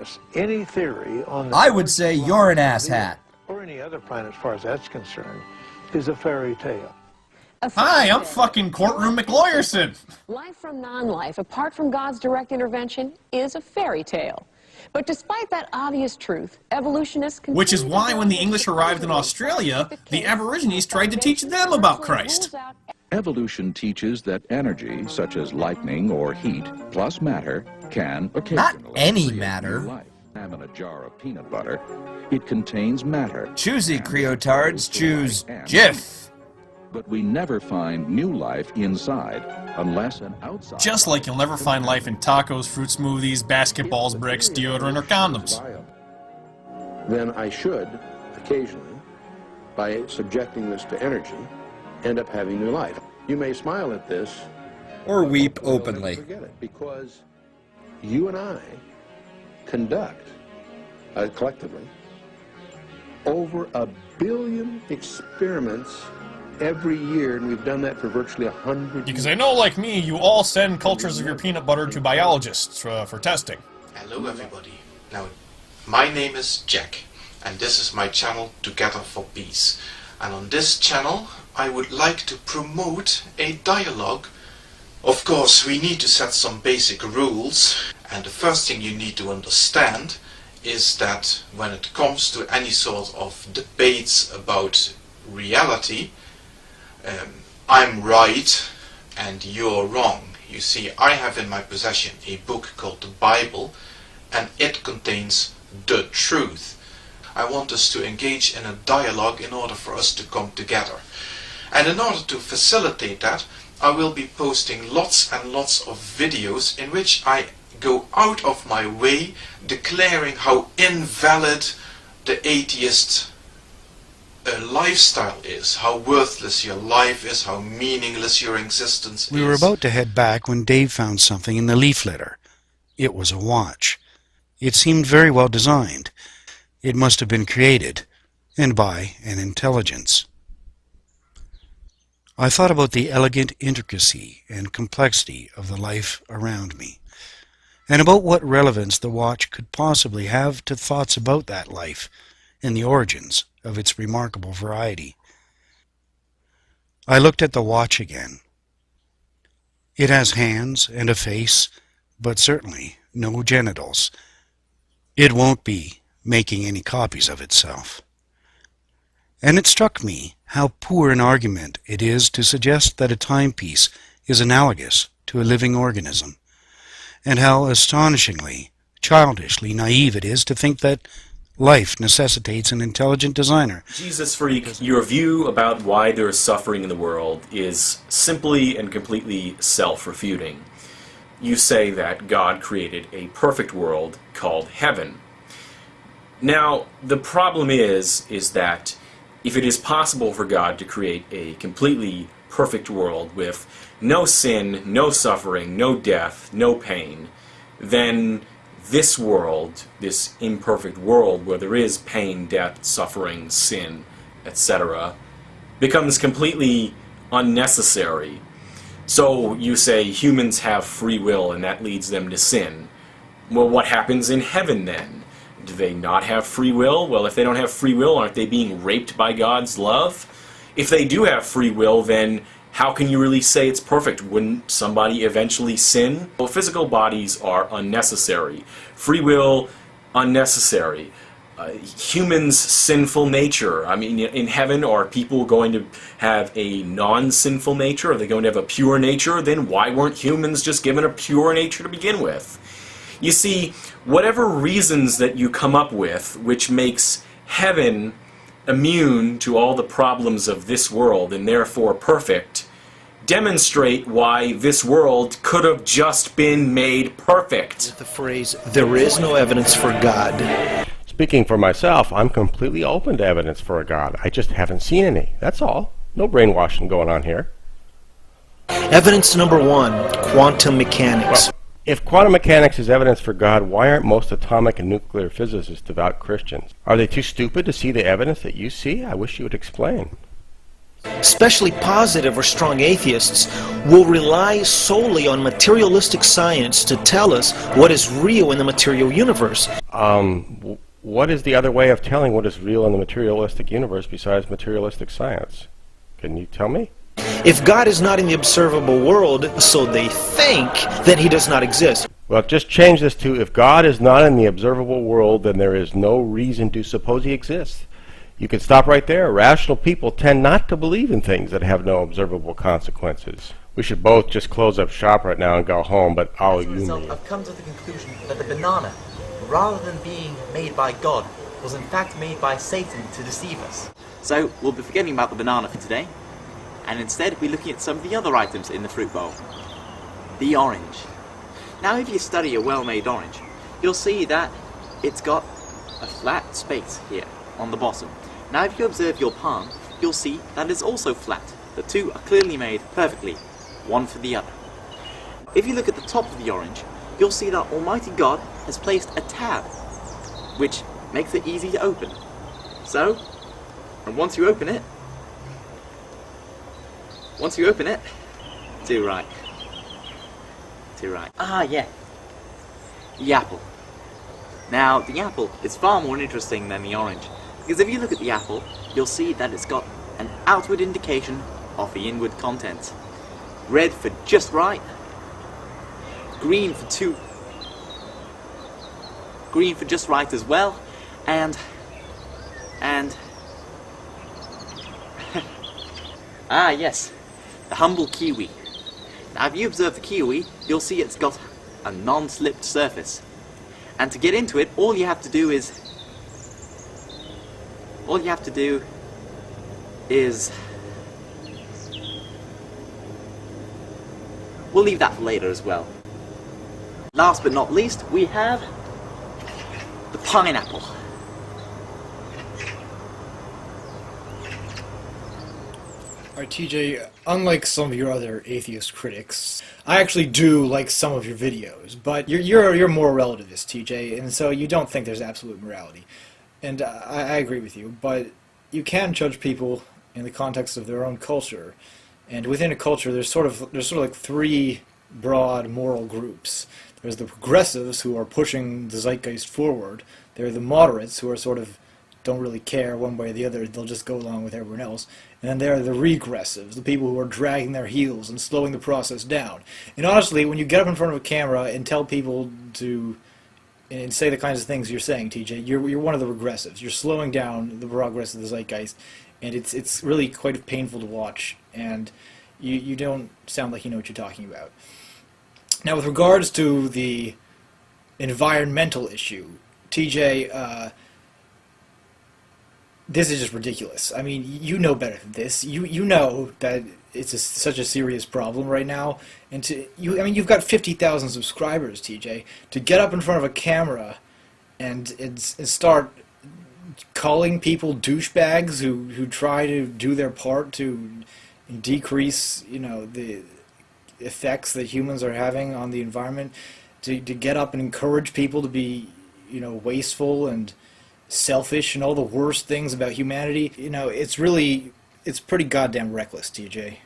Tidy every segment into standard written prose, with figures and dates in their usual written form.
Mars. Any theory on the I would say you're an asshat. or any other planet, as far as that's concerned, is a fairy tale. Hi, I'm fucking Courtroom McLawyerson. Life from non-life, apart from God's direct intervention, is a fairy tale. But despite that obvious truth, evolutionists... Which is why when the English arrived in Australia, the Aborigines tried to teach them about Christ. Evolution teaches that energy, such as lightning or heat, plus matter, can occasionally... Not any create new matter. life. Have in a jar of peanut butter, it contains matter. Choosy creotards, choose Jif. But we never find new life inside, unless an outside... Just like you'll never find life in tacos, fruit smoothies, basketballs, bricks, deodorant, or condoms. Then I should, occasionally, by subjecting this to energy, end up having new life. You may smile at this, Or weep openly. forget it, because you and I conduct, collectively, over 1 billion experiments every year, and we've done that for virtually 100 years. Because I know, like me, you all send cultures of your peanut butter to biologists for testing. Hello everybody. Now, my name is Jack, and this is my channel Together for Peace. And on this channel, I would like to promote a dialogue. Of course, we need to set some basic rules, and the first thing you need to understand is that when it comes to any sort of debates about reality, I'm right and you're wrong. You see, I have in my possession a book called the Bible, and it contains the truth. I want us to engage in a dialogue in order for us to come together. And in order to facilitate that, I will be posting lots and lots of videos in which I go out of my way declaring how invalid the atheist lifestyle is, how worthless your life is, how meaningless your existence is. We were about to head back when Dave found something in the leaf litter. It was a watch. It seemed very well designed. It must have been created, and by an intelligence. I thought about the elegant intricacy and complexity of the life around me, and about what relevance the watch could possibly have to thoughts about that life and the origins of its remarkable variety. I looked at the watch again. It has hands and a face, but certainly no genitals. It won't be making any copies of itself. And it struck me how poor an argument it is to suggest that a timepiece is analogous to a living organism, and how astonishingly, childishly naive it is to think that life necessitates an intelligent designer. Jesus freak, your view about why there is suffering in the world is simply and completely self-refuting. You say that God created a perfect world called heaven. Now, the problem is that if it is possible for God to create a completely perfect world with no sin, no suffering, no death, no pain, then this world, this imperfect world where there is pain, death, suffering, sin, etc., becomes completely unnecessary. So you say humans have free will and that leads them to sin. Well, what happens in heaven then? Do they not have free will? Well, if they don't have free will, aren't they being raped by God's love? If they do have free will, then how can you really say it's perfect? Wouldn't somebody eventually sin? Well, physical bodies are unnecessary. Free will, unnecessary. Humans' sinful nature. I mean, in heaven, are people going to have a non-sinful nature? Are they going to have a pure nature? Then why weren't humans just given a pure nature to begin with? You see, whatever reasons that you come up with, which makes heaven immune to all the problems of this world and therefore perfect, demonstrate why this world could have just been made perfect. The phrase, there is no evidence for God. Speaking for myself, I'm completely open to evidence for a God. I just haven't seen any. That's all. No brainwashing going on here. Evidence number one, quantum mechanics. Well, if quantum mechanics is evidence for God, why aren't most atomic and nuclear physicists devout Christians? Are they too stupid to see the evidence that you see? I wish you would explain. especially positive or strong atheists, will rely solely on materialistic science to tell us what is real in the material universe. What is the other way of telling what is real in the materialistic universe besides materialistic science? Can you tell me? If God is not in the observable world, so they think, then he does not exist. Well, just change this to, if God is not in the observable world, then there is no reason to suppose he exists. You can stop right there. Rational people tend not to believe in things that have no observable consequences. We should both just close up shop right now and go home, but I'll you me. I've come to the conclusion that the banana, rather than being made by God, was in fact made by Satan to deceive us. So we'll be forgetting about the banana for today, and instead we're looking at some of the other items in the fruit bowl. The orange. Now if you study a well-made orange, you'll see that it's got a flat space here on the bottom. Now if you observe your palm, you'll see that it's also flat. The two are clearly made perfectly, one for the other. If you look at the top of the orange, you'll see that Almighty God has placed a tab, which makes it easy to open. So, and once you open it, to right. Ah, yeah. The apple. Now, the apple is far more interesting than the orange, because if you look at the apple, you'll see that it's got an outward indication of the inward content. Red for just right, green for just right as well, and ah yes, the humble kiwi. Now if you observe the kiwi, you'll see it's got a non-slipped surface, and to get into it, all you have to do is we'll leave that for later as well. Last but not least, we have the pineapple. Alright, TJ, unlike some of your other atheist critics, I actually do like some of your videos, but you're more relativist, TJ, and so you don't think there's absolute morality. And I agree with you, but you can judge people in the context of their own culture, and within a culture there's sort of like three broad moral groups. There's the progressives, who are pushing the zeitgeist forward. There are the moderates, who are sort of don't really care one way or the other, they'll just go along with everyone else. And then there are the regressives, the people who are dragging their heels and slowing the process down. And honestly, when you get up in front of a camera and tell people to and say the kinds of things you're saying, TJ, you're one of the regressives. You're slowing down the progress of the zeitgeist, and it's really quite painful to watch, and you don't sound like you know what you're talking about. Now, with regards to the environmental issue, TJ, this is just ridiculous. I mean, you know better than this. You know that it's such a serious problem right now, and I mean, you've got 50,000 subscribers, TJ. To get up in front of a camera and start calling people douchebags who try to do their part to decrease, you know, the effects that humans are having on the environment, to get up and encourage people to be, you know, wasteful and selfish and all the worst things about humanity, you know, it's pretty goddamn reckless, TJ.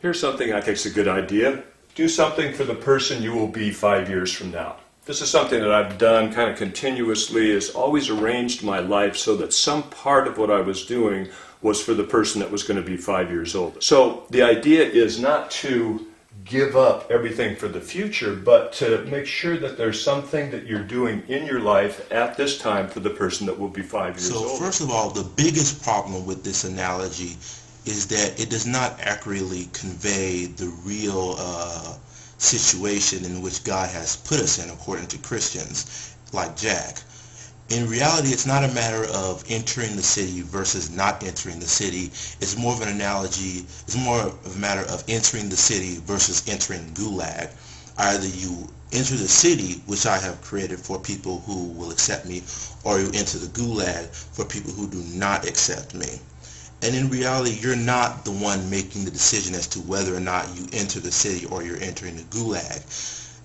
Here's something I think is a good idea. Do something for the person you will be 5 years from now. This is something that I've done kind of continuously, is always arranged my life so that some part of what I was doing was for the person that was going to be 5 years old. So the idea is not to give up everything for the future, but to make sure that there's something that you're doing in your life at this time for the person that will be 5 years old. So first of all, the biggest problem with this analogy is that it does not accurately convey the real situation in which God has put us in, according to Christians like Jack. In reality, it's not a matter of entering the city versus not entering the city. It's more of an analogy, it's more of a matter of entering the city versus entering Gulag. Either you enter the city, which I have created for people who will accept me, or you enter the Gulag for people who do not accept me. And in reality, you're not the one making the decision as to whether or not you enter the city or you're entering the Gulag.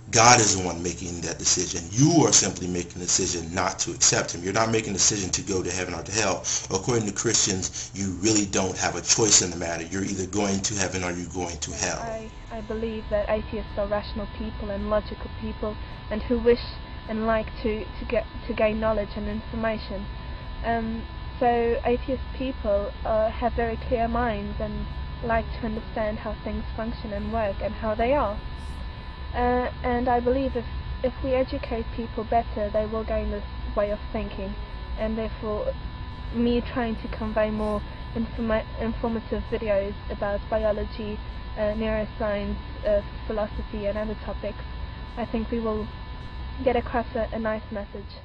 God is the one making that decision. You are simply making a decision not to accept him. You're not making a decision to go to heaven or to hell. According to Christians, you really don't have a choice in the matter. You're either going to heaven or you're going to hell. I believe that atheists are rational people and logical people, and who wish and like to gain knowledge and information. So atheist people have very clear minds and like to understand how things function and work and how they are. And I believe if we educate people better, they will gain this way of thinking, and therefore me trying to convey more informative videos about biology, neuroscience, philosophy and other topics, I think we will get across a nice message.